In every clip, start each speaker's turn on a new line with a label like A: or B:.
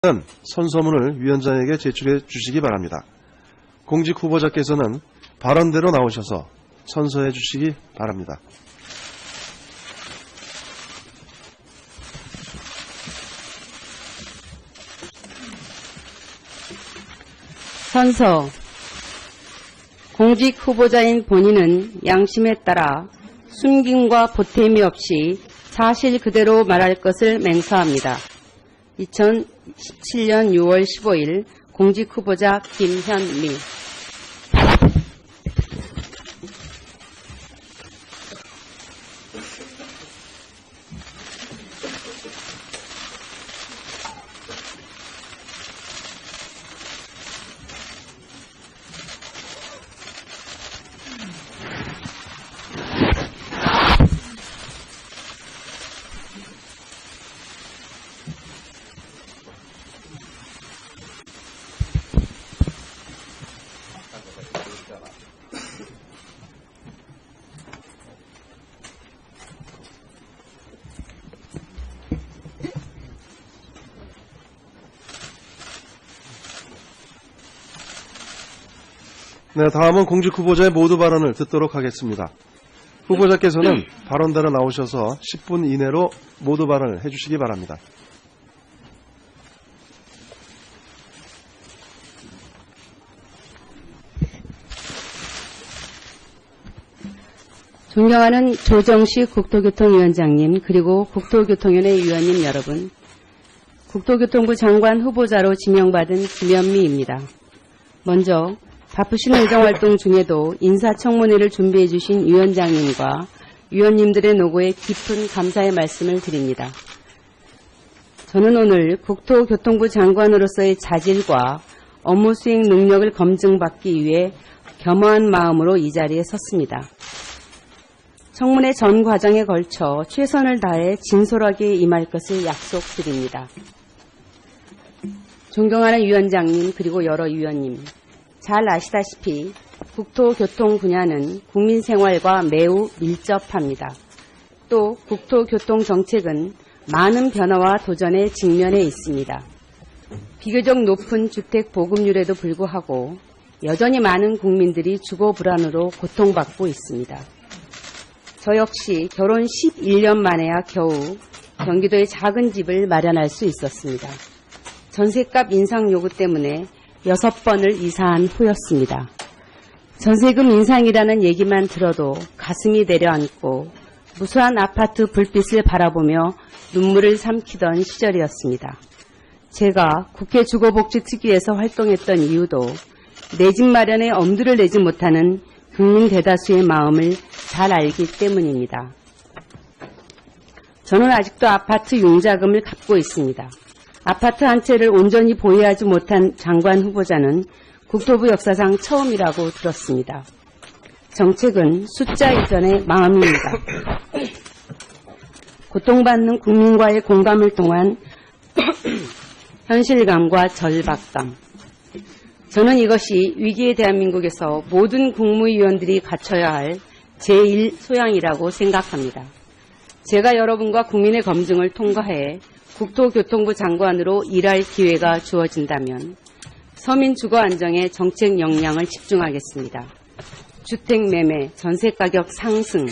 A: 선서문을 위원장에게 제출해 주시기 바랍니다. 공직 후보자께서는 발언대로 나오셔서 선서해 주시기 바랍니다.
B: 선서. 공직 후보자인 본인은 양심에 따라 숨김과 보탬이 없이 사실 그대로 말할 것을 맹세합니다. 2017년 6월 15일 공직 후보자 김현미.
A: 네, 다음은 공직 후보자의 모두 발언을 듣도록 하겠습니다. 후보자께서는 발언대로 나오셔서 10분 이내로 모두 발언을 해주시기 바랍니다.
B: 존경하는 조정식 국토교통위원장님, 그리고 국토교통위원회 위원님 여러분, 국토교통부 장관 후보자로 지명받은 김현미입니다. 먼저 바쁘신 의정활동 중에도 인사청문회를 준비해 주신 위원장님과 위원님들의 노고에 깊은 감사의 말씀을 드립니다. 저는 오늘 국토교통부 장관으로서의 자질과 업무 수행 능력을 검증받기 위해 겸허한 마음으로 이 자리에 섰습니다. 청문회 전 과정에 걸쳐 최선을 다해 진솔하게 임할 것을 약속드립니다. 존경하는 위원장님, 그리고 여러 위원님, 잘 아시다시피 국토교통 분야는 국민 생활과 매우 밀접합니다. 또 국토교통정책은 많은 변화와 도전에 직면해 있습니다. 비교적 높은 주택 보급률에도 불구하고 여전히 많은 국민들이 주거 불안으로 고통받고 있습니다. 저 역시 결혼 11년 만에야 겨우 경기도에 작은 집을 마련할 수 있었습니다. 전셋값 인상 요구 때문에 6번을 이사한 후였습니다. 전세금 인상이라는 얘기만 들어도 가슴이 내려앉고 무수한 아파트 불빛을 바라보며 눈물을 삼키던 시절이었습니다. 제가 국회 주거복지특위에서 활동했던 이유도 내 집 마련에 엄두를 내지 못하는 국민 대다수의 마음을 잘 알기 때문입니다. 저는 아직도 아파트 융자금을 갚고 있습니다. 아파트 한 채를 온전히 보유하지 못한 장관 후보자는 국토부 역사상 처음이라고 들었습니다. 정책은 숫자 이전의 마음입니다. 고통받는 국민과의 공감을 통한 현실감과 절박감. 저는 이것이 위기의 대한민국에서 모든 국무위원들이 갖춰야 할 제1 소양이라고 생각합니다. 제가 여러분과 국민의 검증을 통과해 국토교통부 장관으로 일할 기회가 주어진다면 서민 주거 안정에 정책 역량을 집중하겠습니다. 주택 매매, 전세 가격 상승,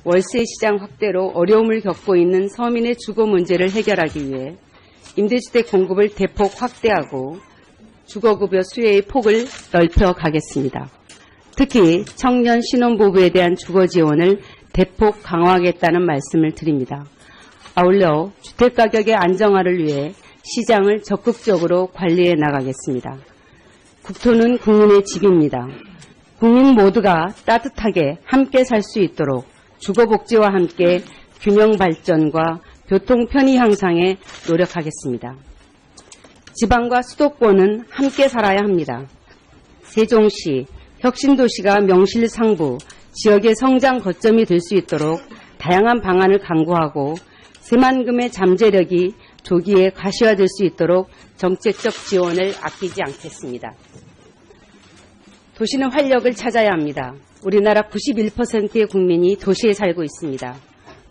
B: 월세 시장 확대로 어려움을 겪고 있는 서민의 주거 문제를 해결하기 위해 임대주택 공급을 대폭 확대하고 주거급여 수혜의 폭을 넓혀 가겠습니다. 특히 청년 신혼부부에 대한 주거 지원을 대폭 강화하겠다는 말씀을 드립니다. 아울러 주택가격의 안정화를 위해 시장을 적극적으로 관리해 나가겠습니다. 국토는 국민의 집입니다. 국민 모두가 따뜻하게 함께 살 수 있도록 주거복지와 함께 균형 발전과 교통 편의 향상에 노력하겠습니다. 지방과 수도권은 함께 살아야 합니다. 세종시, 혁신도시가 명실상부, 지역의 성장 거점이 될 수 있도록 다양한 방안을 강구하고 새만금의 잠재력이 조기에 가시화될 수 있도록 정책적 지원을 아끼지 않겠습니다. 도시는 활력을 찾아야 합니다. 우리나라 91%의 국민이 도시에 살고 있습니다.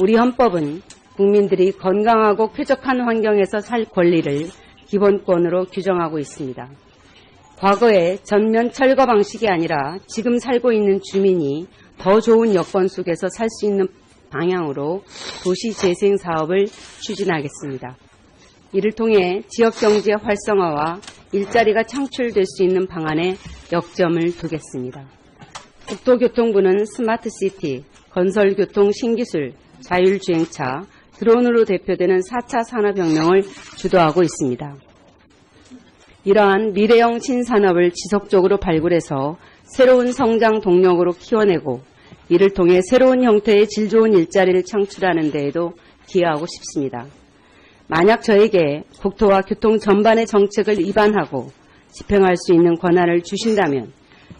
B: 우리 헌법은 국민들이 건강하고 쾌적한 환경에서 살 권리를 기본권으로 규정하고 있습니다. 과거의 전면 철거 방식이 아니라 지금 살고 있는 주민이 더 좋은 여건 속에서 살 수 있는 방향으로 도시 재생 사업을 추진하겠습니다. 이를 통해 지역 경제 활성화와 일자리가 창출될 수 있는 방안에 역점을 두겠습니다. 국토교통부는 스마트시티, 건설교통 신기술, 자율주행차, 드론으로 대표되는 4차 산업혁명을 주도하고 있습니다. 이러한 미래형 신산업을 지속적으로 발굴해서 새로운 성장 동력으로 키워내고 이를 통해 새로운 형태의 질 좋은 일자리를 창출하는 데에도 기여하고 싶습니다. 만약 저에게 국토와 교통 전반의 정책을 입안하고 집행할 수 있는 권한을 주신다면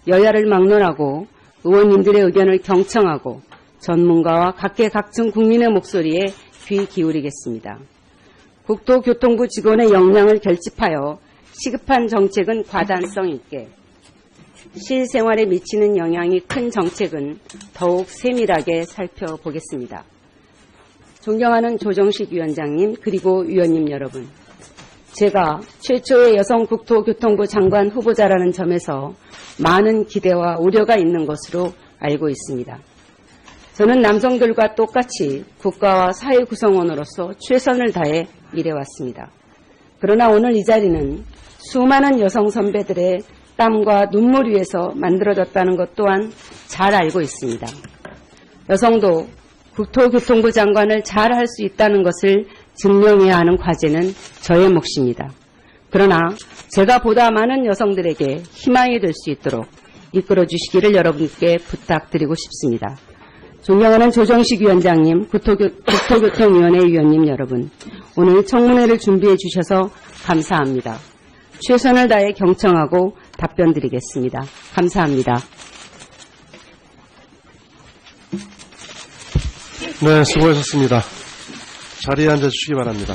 B: 여야를 막론하고 의원님들의 의견을 경청하고 전문가와 각계각층 국민의 목소리에 귀 기울이겠습니다. 국토교통부 직원의 역량을 결집하여 시급한 정책은 과단성 있게, 실생활에 미치는 영향이 큰 정책은 더욱 세밀하게 살펴보겠습니다. 존경하는 조정식 위원장님 그리고 위원님 여러분, 제가 최초의 여성 국토교통부 장관 후보자라는 점에서 많은 기대와 우려가 있는 것으로 알고 있습니다. 저는 남성들과 똑같이 국가와 사회 구성원으로서 최선을 다해 일해왔습니다. 그러나 오늘 이 자리는 수많은 여성 선배들의 땀과 눈물 위에서 만들어졌다는 것 또한 잘 알고 있습니다. 여성도 국토교통부 장관을 잘 할 수 있다는 것을 증명해야 하는 과제는 저의 몫입니다. 그러나 제가 보다 많은 여성들에게 희망이 될 수 있도록 이끌어 주시기를 여러분께 부탁드리고 싶습니다. 존경하는 조정식 위원장님, 국토교통위원회 위원님 여러분, 오늘 청문회를 준비해 주셔서 감사합니다. 최선을 다해 경청하고 답변 드리겠습니다. 감사합니다.
A: 네, 수고하셨습니다. 자리에 앉아주시기 바랍니다.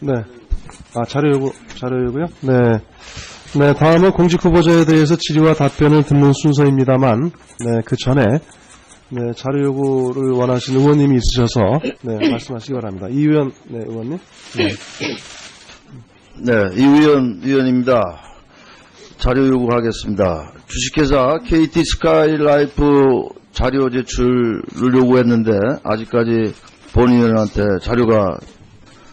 A: 네. 자료 요구요? 네. 네, 다음은 공직 후보자에 대해서 질의와 답변을 듣는 순서입니다만, 네, 그 전에, 네, 자료 요구를 원하시는 의원님이 있으셔서, 네, 말씀하시기 바랍니다. 이의원, 네, 의원님. 네.
C: 네, 이의원 의원입니다. 자료 요구하겠습니다. 주식회사 KT 스카이라이프 자료 제출을 요구했는데 아직까지 본 의원한테 자료가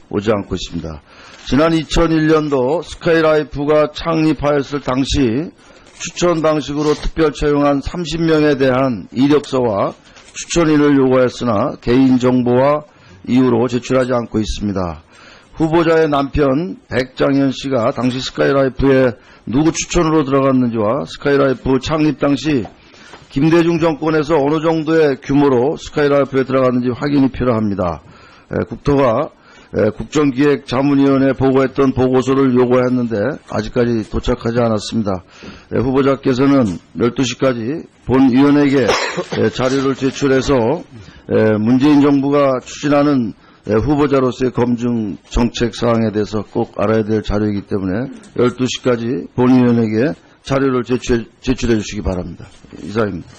C: 오지 않고 있습니다. 지난 2001년도 스카이라이프가 창립하였을 당시 추천 방식으로 특별 채용한 30명에 대한 이력서와 추천인을 요구했으나 개인정보와 이유로 제출하지 않고 있습니다. 후보자의 남편 백장현 씨가 당시 스카이라이프에 누구 추천으로 들어갔는지와 스카이라이프 창립 당시 김대중 정권에서 어느 정도의 규모로 스카이라이프에 들어갔는지 확인이 필요합니다. 국토가 국정기획자문위원회에 보고했던 보고서를 요구했는데 아직까지 도착하지 않았습니다. 후보자께서는 12시까지 본 위원에게 자료를 제출해서 문재인 정부가 추진하는 후보자로서의 검증 정책 사항에 대해서 꼭 알아야 될 자료이기 때문에 12시까지 본위원에게 자료를 제출해 주시기 바랍니다. 이상입니다.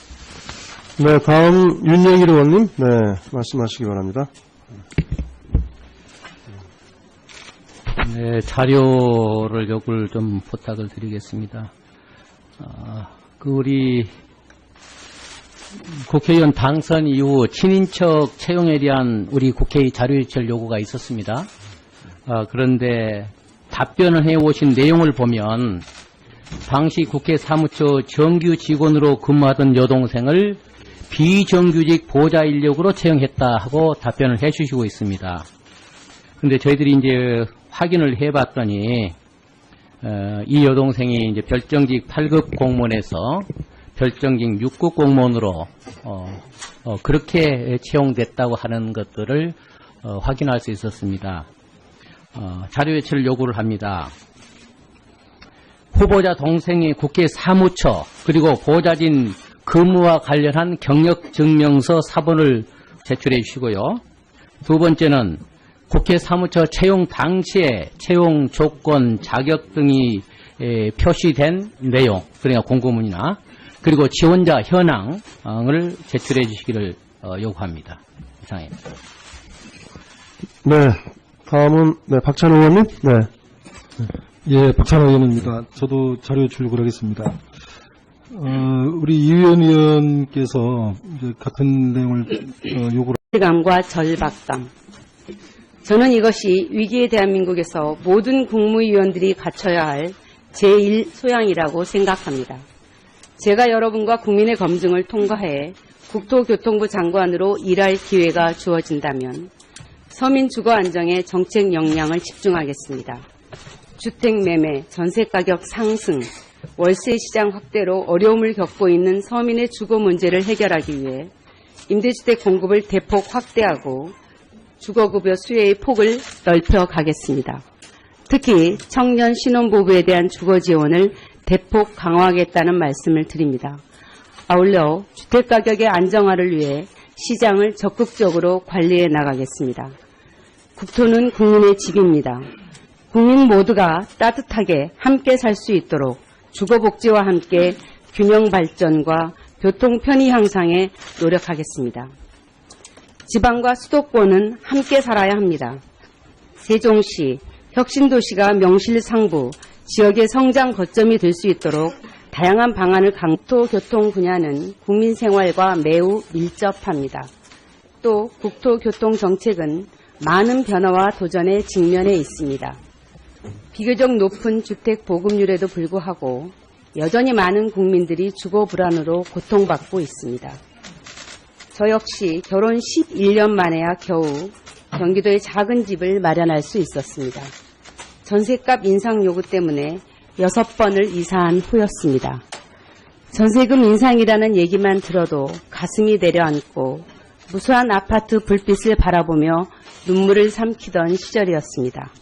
A: 네, 다음 윤영일 의원님, 네, 말씀하시기 바랍니다.
D: 네, 자료를 요구를 좀 부탁을 드리겠습니다. 우리 국회의원 당선 이후 친인척 채용에 대한 우리 국회의 자료 제출 요구가 있었습니다. 그런데 답변을 해오신 내용을 보면 당시 국회 사무처 정규 직원으로 근무하던 여동생을 비정규직 보좌 인력으로 채용했다 하고 답변을 해주시고 있습니다. 근데 저희들이 이제 확인을 해봤더니 이 여동생이 이제 별정직 8급 공무원에서 별정직 6급 공무원으로 그렇게 채용됐다고 하는 것들을 확인할 수 있었습니다. 자료 제출을 요구를 합니다. 후보자 동생이 국회 사무처 그리고 보좌진 근무와 관련한 경력증명서 사본을 제출해 주시고요. 두 번째는 국회 사무처 채용 당시에 채용 조건, 자격 등이 표시된 내용, 그러니까 공고문이나 그리고 지원자 현황을 제출해 주시기를 요구합니다. 이상입니다.
A: 네. 다음은, 네, 박찬호 의원님. 네.
E: 예, 박찬호 의원입니다. 저도 자료 출력을 하겠습니다. 우리 이의원 의원께서 이제 같은 내용을 요구를
B: 감과 절박감. 저는 이것이 위기의 대한민국에서 모든 국무위원들이 갖춰야 할 제1 소양이라고 생각합니다. 제가 여러분과 국민의 검증을 통과해 국토교통부 장관으로 일할 기회가 주어진다면 서민 주거 안정에 정책 역량을 집중하겠습니다. 주택 매매, 전세 가격 상승, 월세 시장 확대로 어려움을 겪고 있는 서민의 주거 문제를 해결하기 위해 임대주택 공급을 대폭 확대하고 주거급여 수혜의 폭을 넓혀 가겠습니다. 특히 청년 신혼부부에 대한 주거 지원을 대폭 강화하겠다는 말씀을 드립니다. 아울러 주택가격의 안정화를 위해 시장을 적극적으로 관리해 나가겠습니다. 국토는 국민의 집입니다. 국민 모두가 따뜻하게 함께 살 수 있도록 주거복지와 함께 균형 발전과 교통 편의 향상에 노력하겠습니다. 지방과 수도권은 함께 살아야 합니다. 세종시, 혁신도시가 명실상부, 지역의 성장 거점이 될 수 있도록 다양한 방안을 국토교통 분야는 국민 생활과 매우 밀접합니다. 또 국토교통정책은 많은 변화와 도전에 직면해 있습니다. 비교적 높은 주택 보급률에도 불구하고 여전히 많은 국민들이 주거 불안으로 고통받고 있습니다. 저 역시 결혼 11년 만에야 겨우 경기도에 작은 집을 마련할 수 있었습니다. 전셋값 인상 요구 때문에 6번을 이사한 후였습니다. 전세금 인상이라는 얘기만 들어도 가슴이 내려앉고 무수한 아파트 불빛을 바라보며 눈물을 삼키던 시절이었습니다.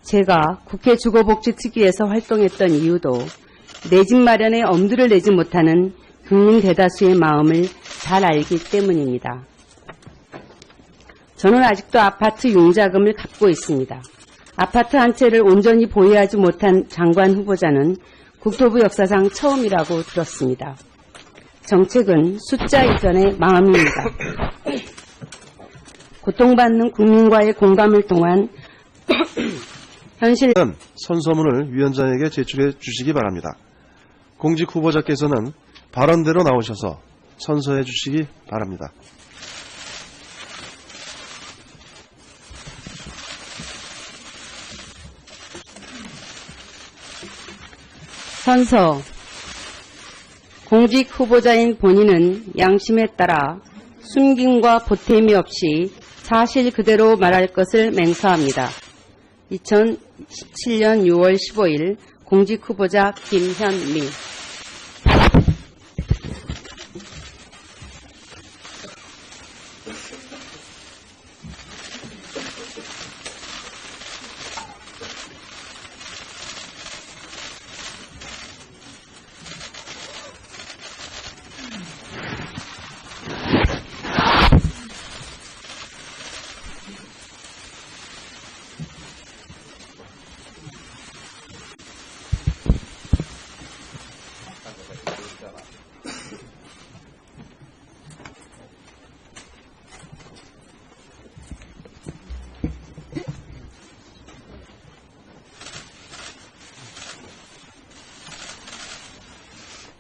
B: 제가 국회 주거복지특위에서 활동했던 이유도 내 집 마련에 엄두를 내지 못하는 국민 대다수의 마음을 잘 알기 때문입니다. 저는 아직도 아파트 융자금을 갚고 있습니다. 아파트 한 채를 온전히 보유하지 못한 장관 후보자는 국토부 역사상 처음이라고 들었습니다. 정책은 숫자 이전의 마음입니다. 고통받는 국민과의 공감을 통한 현실
A: 선서문을 위원장에게 제출해 주시기 바랍니다. 공직 후보자께서는 발언대로 나오셔서 선서해 주시기 바랍니다.
B: 선서. 공직 후보자인 본인은 양심에 따라 숨김과 보탬이 없이 사실 그대로 말할 것을 맹세합니다. 2017년 6월 15일 공직 후보자 김현미.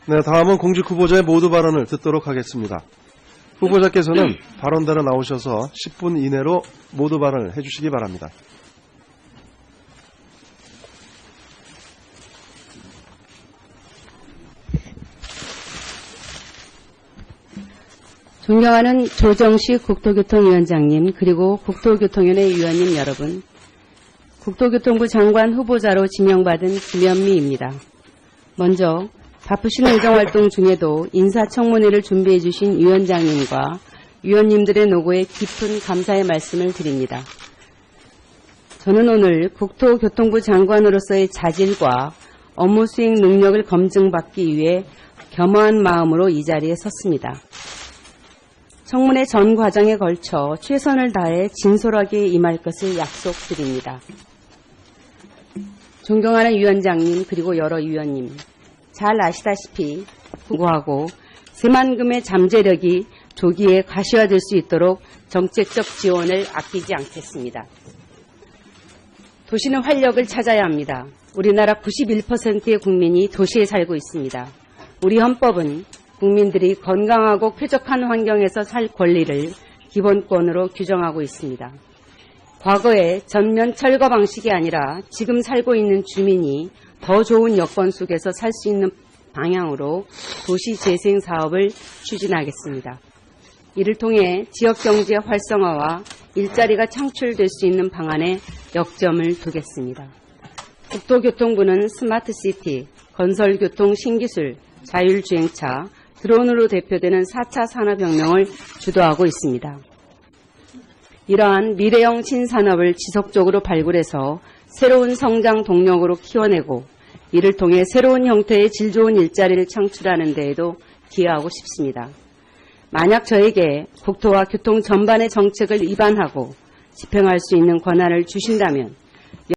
A: 네, 다음은 공직 후보자의 모두 발언을 듣도록 하겠습니다. 후보자께서는 발언대로 나오셔서 10분 이내로 모두 발언을 해주시기 바랍니다.
B: 존경하는 조정식 국토교통위원장님, 그리고 국토교통위원회 위원님 여러분, 국토교통부 장관 후보자로 지명받은 김현미입니다. 먼저 바쁘신 의정활동 중에도 인사청문회를 준비해 주신 위원장님과 위원님들의 노고에 깊은 감사의 말씀을 드립니다. 저는 오늘 국토교통부 장관으로서의 자질과 업무 수행 능력을 검증받기 위해 겸허한 마음으로 이 자리에 섰습니다. 청문회 전 과정에 걸쳐 최선을 다해 진솔하게 임할 것을 약속드립니다. 존경하는 위원장님, 그리고 여러 위원님, 잘 아시다시피 후보하고 새만금의 잠재력이 조기에 가시화될 수 있도록 정책적 지원을 아끼지 않겠습니다. 도시는 활력을 찾아야 합니다. 우리나라 91%의 국민이 도시에 살고 있습니다. 우리 헌법은 국민들이 건강하고 쾌적한 환경에서 살 권리를 기본권으로 규정하고 있습니다. 과거의 전면 철거 방식이 아니라 지금 살고 있는 주민이 더 좋은 여건 속에서 살 수 있는 방향으로 도시 재생 사업을 추진하겠습니다. 이를 통해 지역경제 활성화와 일자리가 창출될 수 있는 방안에 역점을 두겠습니다. 국토교통부는 스마트시티, 건설교통 신기술, 자율주행차, 드론으로 대표되는 4차 산업혁명을 주도하고 있습니다. 이러한 미래형 신산업을 지속적으로 발굴해서 새로운 성장 동력으로 키워내고 이를 통해 새로운 형태의 질 좋은 일자리를 창출하는 데에도 기여하고 싶습니다. 만약 저에게 국토와 교통 전반의 정책을 입안하고 집행할 수 있는 권한을 주신다면